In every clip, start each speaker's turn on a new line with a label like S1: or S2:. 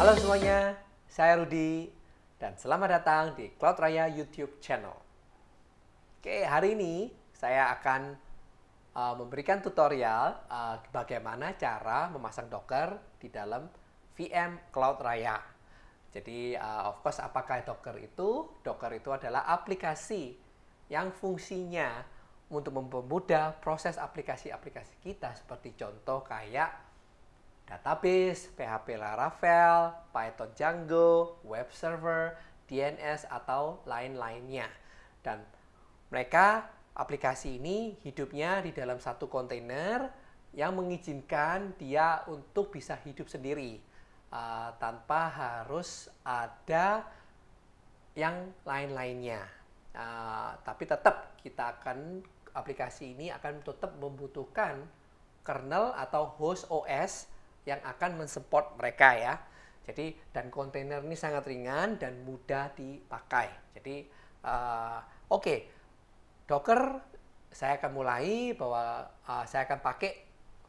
S1: Halo semuanya, saya Rudi dan selamat datang di Cloud Raya YouTube channel. Oke, hari ini saya akan memberikan tutorial bagaimana cara memasang Docker di dalam VM Cloud Raya. Jadi, of course, apakah Docker itu? Docker itu adalah aplikasi yang fungsinya untuk mempermudah proses aplikasi-aplikasi kita, seperti contoh kayak database, PHP Laravel, Python Django, web server, DNS, atau lain-lainnya. Dan mereka, aplikasi ini hidupnya di dalam satu kontainer yang mengizinkan dia untuk bisa hidup sendiri tanpa harus ada yang lain-lainnya. Tapi tetap aplikasi ini akan tetap membutuhkan kernel atau host OS yang akan mensupport mereka ya. Jadi dan kontainer ini sangat ringan dan mudah dipakai. Jadi oke. Docker saya akan mulai bahwa saya akan pakai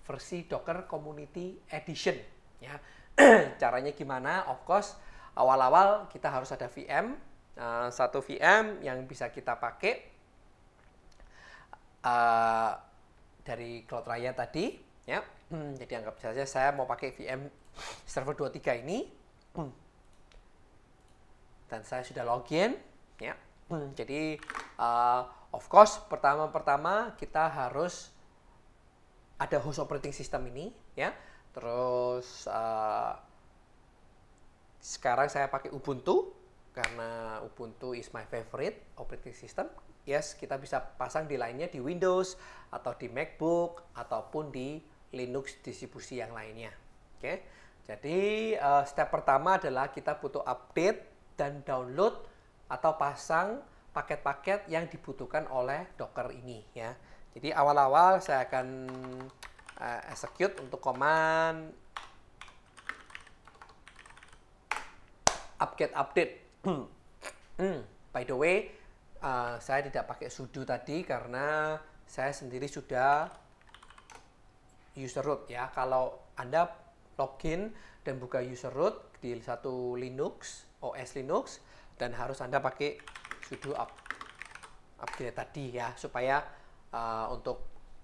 S1: versi Docker Community Edition ya. Caranya gimana? Of course, awal-awal kita harus ada VM, satu VM yang bisa kita pakai dari Cloud Raya tadi ya. Jadi anggap saja saya mau pakai VM server 23 ini dan saya sudah login ya. Jadi of course pertama-tama kita harus ada host operating system ini ya. Terus sekarang saya pakai Ubuntu karena Ubuntu is my favorite operating system. Yes, kita bisa pasang di lainnya di Windows atau di MacBook ataupun di Linux distribusi yang lainnya. Oke. Jadi step pertama adalah kita butuh update dan download atau pasang paket-paket yang dibutuhkan oleh Docker ini ya. Jadi awal-awal saya akan execute untuk command update. By the way, saya tidak pakai sudo tadi karena saya sendiri sudah user root ya. Kalau Anda login dan buka user root di satu Linux, OS Linux, dan harus Anda pakai sudo update tadi ya, supaya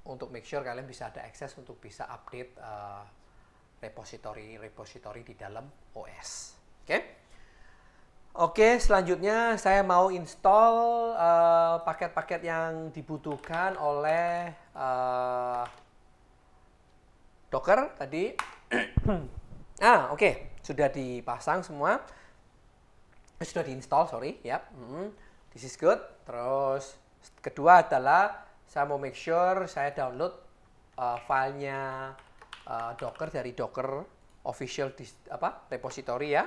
S1: untuk make sure kalian bisa ada akses untuk bisa update repository di dalam OS. Oke, selanjutnya saya mau install paket-paket yang dibutuhkan oleh Docker tadi. Oke, sudah dipasang semua. Sudah diinstal, sorry. Yap. This is good. Terus kedua adalah saya mau make sure saya download filenya Docker dari Docker official repository ya.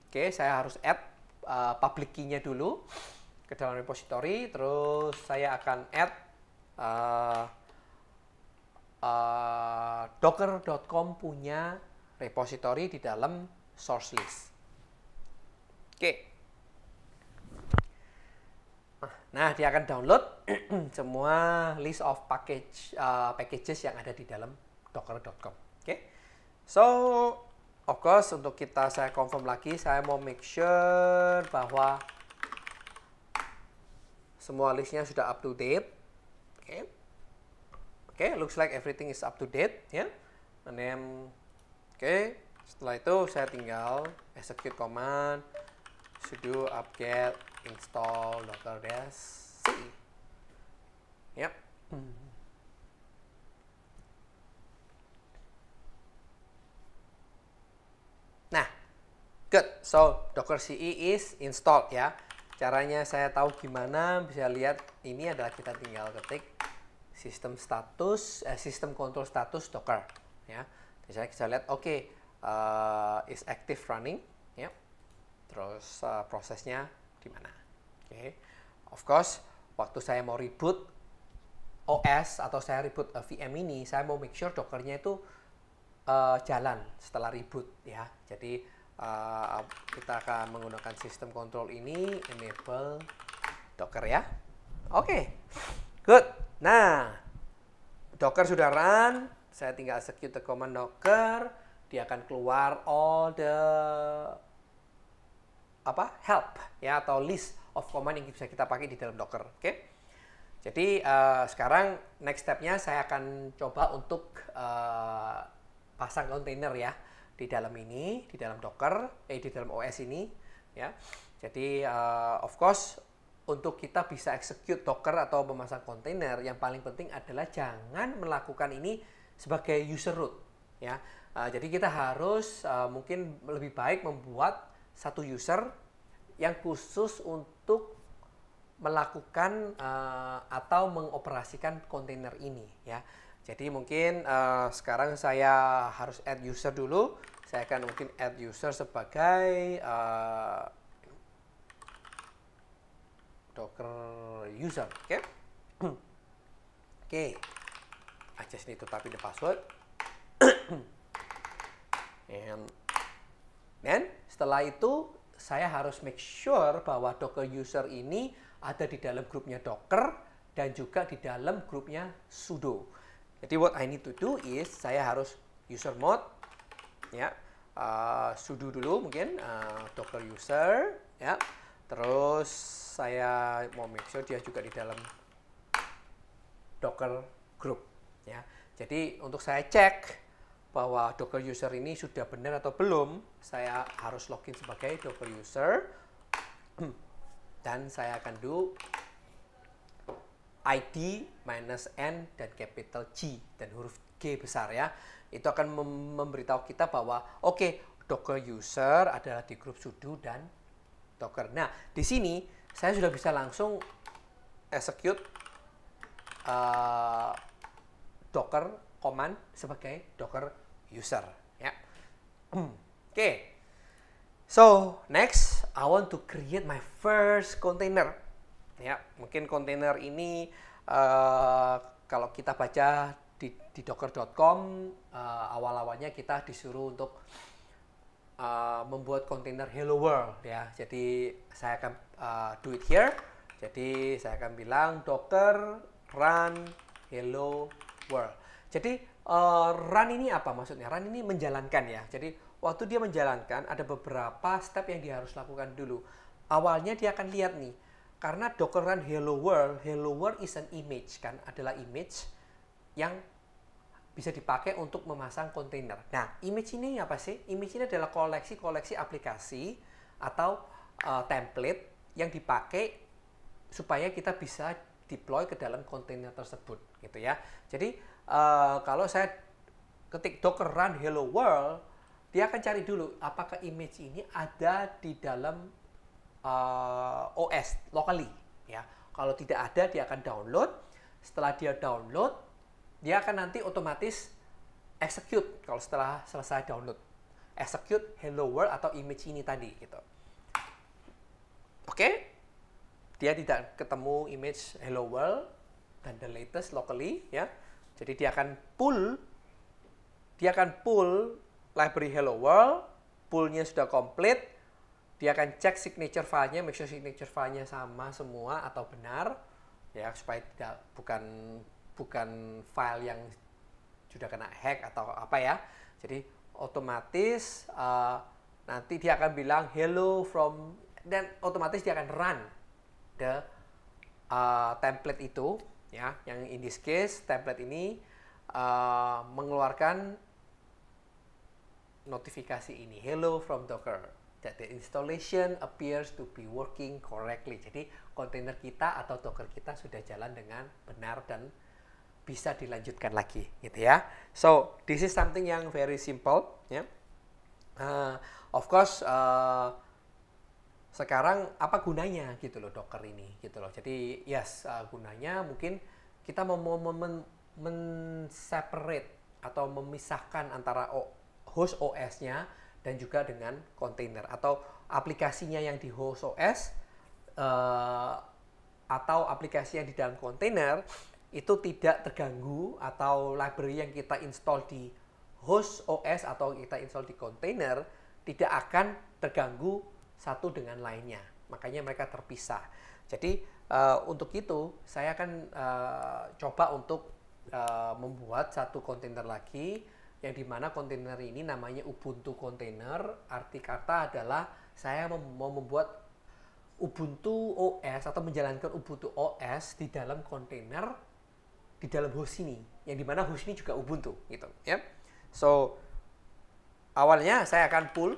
S1: Oke, saya harus add public key-nya dulu ke dalam repository. Terus saya akan add docker.com punya repository di dalam source list. Oke. Nah, dia akan download semua list of packages yang ada di dalam docker.com. Oke. So, of course, untuk saya confirm lagi, saya mau make sure bahwa semua listnya sudah up to date. Oke, looks like everything is up to date ya. And then, setelah itu saya tinggal execute command sudo apt-get install docker-c. Yap. Nah, good. So, docker-c is installed ya. Caranya saya tahu gimana, bisa lihat ini adalah kita tinggal ketik sistem control status Docker ya. Jadi saya bisa lihat is active running ya. Terus prosesnya di mana. Of course, waktu saya mau reboot OS atau saya reboot VM ini, saya mau make sure Dockernya itu jalan setelah reboot ya. Jadi kita akan menggunakan sistem control ini, enable Docker ya. Good. Nah, Docker sudah run, saya tinggal execute the command Docker, dia akan keluar all the help ya, atau list of command yang bisa kita pakai di dalam Docker. Oke. Jadi sekarang next stepnya saya akan coba untuk pasang kontainer ya di dalam ini, di dalam Docker, di dalam OS ini ya. Jadi of course untuk kita bisa execute Docker atau memasang kontainer, yang paling penting adalah jangan melakukan ini sebagai user root ya. Jadi kita harus mungkin lebih baik membuat satu user yang khusus untuk melakukan atau mengoperasikan kontainer ini ya. Jadi mungkin sekarang saya harus add user dulu. Saya akan mungkin add user sebagai Docker user, oke? Oke, I just need to type in the password. And then setelah itu saya harus make sure bahwa Docker user ini ada di dalam grupnya Docker dan juga di dalam grupnya sudo. Jadi what I need to do is saya harus user mode ya, sudo dulu mungkin Docker user ya. Terus saya mau make sure dia juga di dalam Docker group ya. Jadi untuk saya cek bahwa Docker user ini sudah benar atau belum, saya harus login sebagai Docker user dan saya akan do ID -N dan capital G dan huruf G besar ya. Itu akan memberitahu kita bahwa oke, Docker user adalah di grup sudo dan Docker. Nah, di sini saya sudah bisa langsung execute Docker command sebagai Docker user ya. Oke. So, next I want to create my first container. Ya, mungkin kontainer ini kalau kita baca di docker.com awal-awalnya kita disuruh untuk membuat kontainer hello world ya. Jadi saya akan do it here. Jadi saya akan bilang docker run hello world. Jadi run ini apa maksudnya? Run ini menjalankan ya. Jadi waktu dia menjalankan ada beberapa step yang dia harus lakukan dulu. Awalnya dia akan lihat nih, karena docker run hello world is an image kan, adalah image yang bisa dipakai untuk memasang kontainer. Nah, image ini apa sih? Image ini adalah koleksi-koleksi aplikasi atau template yang dipakai supaya kita bisa deploy ke dalam kontainer tersebut, gitu ya. Jadi kalau saya ketik docker run hello world, dia akan cari dulu apakah image ini ada di dalam OS locally, ya. Kalau tidak ada, dia akan download. Setelah dia download, dia akan nanti otomatis execute kalau setelah selesai download. Execute hello world atau image ini tadi gitu. Oke. Dia tidak ketemu image hello world dan the latest locally ya. Jadi dia akan pull library hello world, pull-nya sudah komplit. Dia akan cek signature filenya, make sure signature filenya sama semua atau benar ya, supaya tidak bukan file yang sudah kena hack atau apa ya. Jadi otomatis nanti dia akan bilang hello from, dan otomatis dia akan run the template itu ya, yang in this case template ini mengeluarkan notifikasi ini, hello from Docker that the installation appears to be working correctly. Jadi kontainer kita atau Docker kita sudah jalan dengan benar dan bisa dilanjutkan lagi gitu ya. So this is something yang very simple ya. Of course sekarang apa gunanya gitu loh Docker ini gitu loh. Jadi yes, gunanya mungkin kita mau men-separate atau memisahkan antara host OS-nya dan juga dengan kontainer, atau aplikasinya yang di host OS atau aplikasi yang di dalam kontainer itu tidak terganggu, atau library yang kita install di host OS atau kita install di kontainer tidak akan terganggu satu dengan lainnya. Makanya mereka terpisah. Jadi untuk itu saya akan coba untuk membuat satu kontainer lagi yang dimana kontainer ini namanya Ubuntu Container. Arti kata adalah saya mau membuat Ubuntu OS atau menjalankan Ubuntu OS di dalam kontainer di dalam host ini, yang dimana host ini juga Ubuntu gitu ya. So awalnya saya akan pull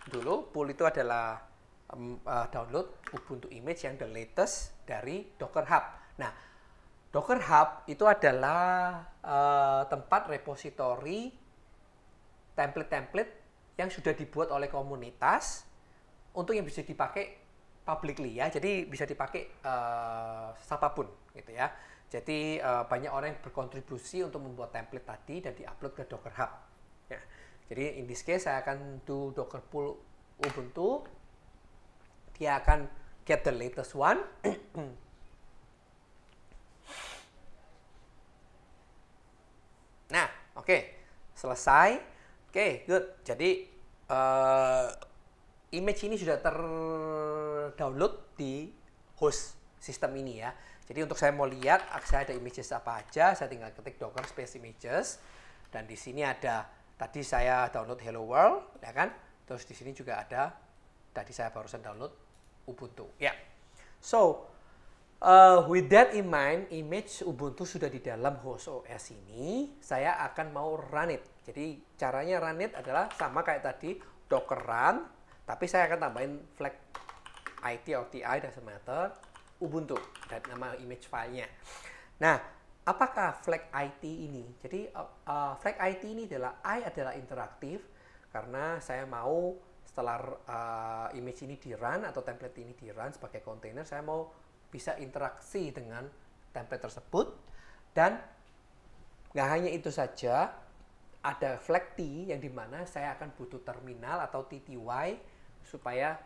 S1: dulu. Pull itu adalah download Ubuntu image yang the latest dari Docker Hub. Nah, Docker Hub itu adalah tempat repository template-template yang sudah dibuat oleh komunitas untuk yang bisa dipakai publicly ya. Jadi bisa dipakai siapapun gitu ya. Jadi banyak orang yang berkontribusi untuk membuat template tadi dan diupload ke Docker Hub. Ya. Jadi in this case saya akan do docker pull Ubuntu. Dia akan get the latest one. Nah, oke. Selesai. Oke, good. Jadi image ini sudah terdownload di host sistem ini ya. Jadi untuk saya mau lihat saya ada images apa aja, saya tinggal ketik docker space images, dan di sini ada tadi saya download Hello World ya kan. Terus di sini juga ada tadi saya barusan download Ubuntu ya. So with that in mind, image Ubuntu sudah di dalam host OS ini. Saya akan mau run it. Jadi caranya run it adalah sama kayak tadi, docker run, tapi saya akan tambahin flag IT or TI doesn't matter, Ubuntu dan nama image filenya. Nah, apakah flag IT ini? Jadi flag IT ini adalah interaktif karena saya mau setelah image ini di run atau template ini di run sebagai container, saya mau bisa interaksi dengan template tersebut. Dan nggak hanya itu saja, ada flag T yang dimana saya akan butuh terminal atau TTY supaya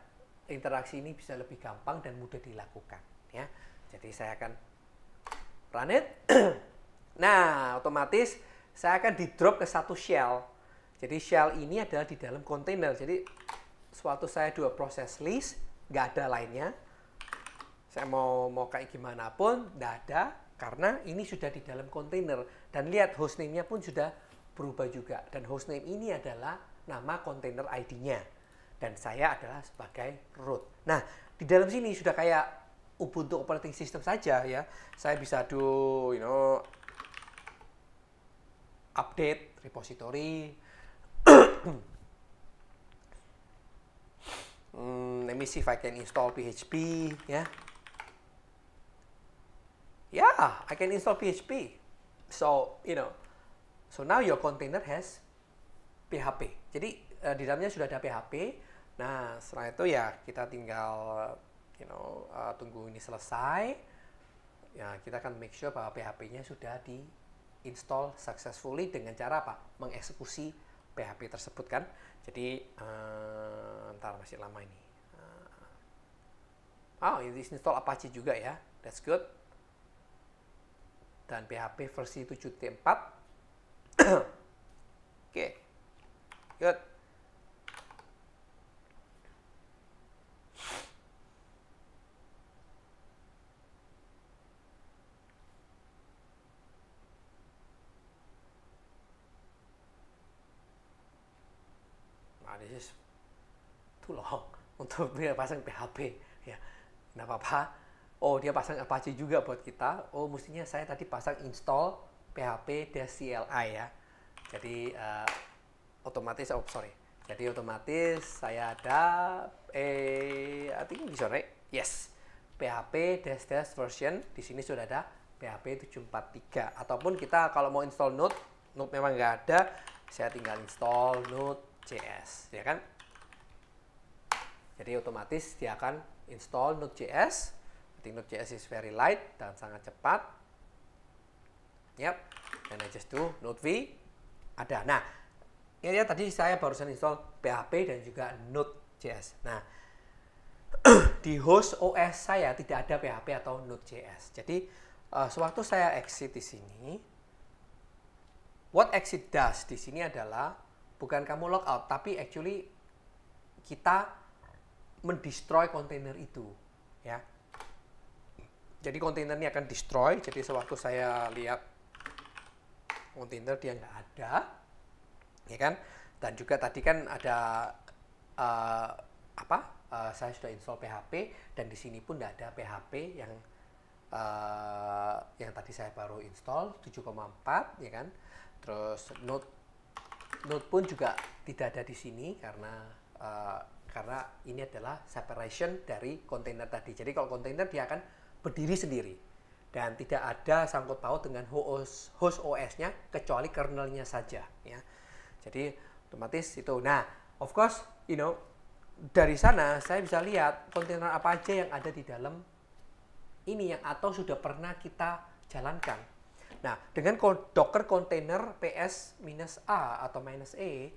S1: interaksi ini bisa lebih gampang dan mudah dilakukan ya. Jadi saya akan run it. Nah, otomatis saya akan di drop ke satu shell. Jadi shell ini adalah di dalam kontainer. Jadi suatu saya dua proses list, nggak ada lainnya. Saya mau kayak gimana pun nggak ada karena ini sudah di dalam kontainer. Dan lihat hostname-nya pun sudah berubah juga. Dan hostname ini adalah nama kontainer ID-nya. Dan saya adalah sebagai root. Nah, di dalam sini sudah kayak Ubuntu operating system saja ya. Saya bisa do, update repository. Let me see if I can install PHP ya. Yeah, I can install PHP. So, so now your container has PHP. Jadi di dalamnya sudah ada PHP. Nah, setelah itu ya kita tinggal tunggu ini selesai. Ya, kita akan make sure bahwa PHP-nya sudah di-install successfully dengan cara apa? Mengeksekusi PHP tersebut kan. Jadi ntar masih lama ini. Ini install Apache juga ya. That's good. Dan PHP versi 7.4. Oke. Good. This is too long untuk dia pasang PHP ya. Nggak apa-apa. Oh, dia pasang Apache juga buat kita. Oh, mestinya saya tadi pasang install php-cli ya. Jadi otomatis Jadi otomatis saya ada I think bisa right? Yes. PHP version di sini sudah ada PHP 743. Ataupun kita kalau mau install Node memang nggak ada, saya tinggal install Node.js, ya kan? Jadi otomatis dia akan install Node.js. I think Node.js is very light dan sangat cepat. Yap. And I just do Node V. Ada. Nah, ini ya tadi saya barusan install PHP dan juga Node.js. Nah, di host OS saya tidak ada PHP atau Node.js. Jadi sewaktu saya exit di sini, what exit does di sini adalah bukan kamu logout, tapi actually kita mendestroy kontainer itu, ya. Jadi kontainer ini akan destroy. Jadi sewaktu saya lihat kontainer dia nggak ada, ya kan? Dan juga tadi kan ada saya sudah install PHP, dan di sini pun tidak ada PHP yang tadi saya baru install 7,4, ya kan? Terus Node pun juga tidak ada di sini karena ini adalah separation dari kontainer tadi. Jadi kalau kontainer dia akan berdiri sendiri dan tidak ada sangkut paut dengan host OS-nya kecuali kernelnya saja, ya. Jadi otomatis itu. Nah, of course, dari sana saya bisa lihat kontainer apa aja yang ada di dalam ini atau sudah pernah kita jalankan. Nah, dengan Docker container PS-A atau -E,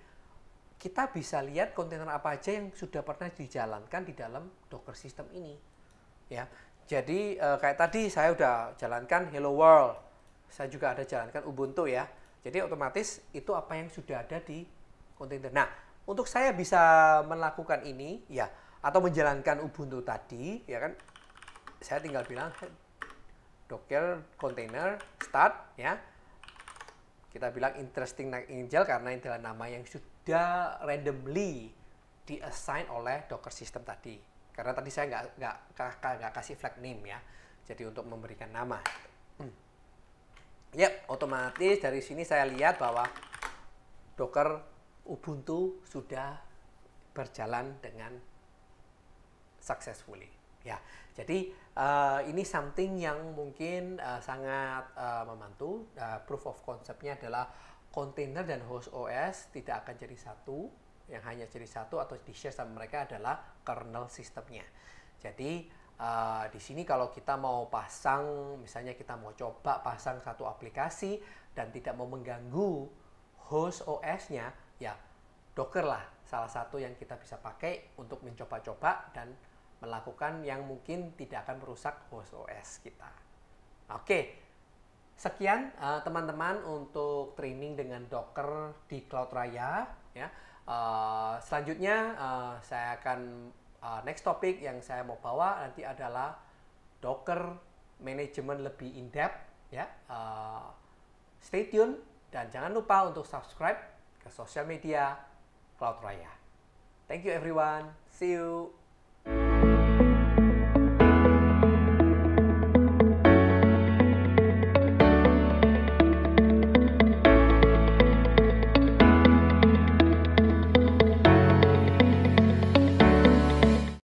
S1: kita bisa lihat kontainer apa aja yang sudah pernah dijalankan di dalam Docker system ini, ya. Jadi kayak tadi saya udah jalankan Hello World, saya juga ada jalankan Ubuntu, ya. Jadi otomatis itu apa yang sudah ada di kontainer. Nah, untuk saya bisa melakukan ini, ya, atau menjalankan Ubuntu tadi, ya kan, saya tinggal bilang Docker container start, ya. Kita bilang interesting Nightingale karena ini adalah nama yang sudah randomly di-assign oleh Docker system tadi. Karena tadi saya nggak kasih flag name, ya. Jadi untuk memberikan nama. Ya, otomatis dari sini saya lihat bahwa Docker Ubuntu sudah berjalan dengan successfully, ya. Jadi ini something yang mungkin sangat membantu. Proof of concept-nya adalah kontainer dan host OS tidak akan jadi satu. Yang hanya jadi satu atau di-share sama mereka adalah kernel sistemnya. Jadi di sini kalau kita mau pasang, misalnya kita mau coba pasang satu aplikasi dan tidak mau mengganggu host OS-nya, ya Docker lah salah satu yang kita bisa pakai untuk mencoba-coba dan melakukan yang mungkin tidak akan merusak host OS kita. Oke, sekian teman-teman untuk training dengan Docker di Cloud Raya, ya. Selanjutnya saya akan next topic yang saya mau bawa nanti adalah Docker management lebih in-depth, ya. Stay tune dan jangan lupa untuk subscribe ke sosial media Cloud Raya. Thank you everyone. See you.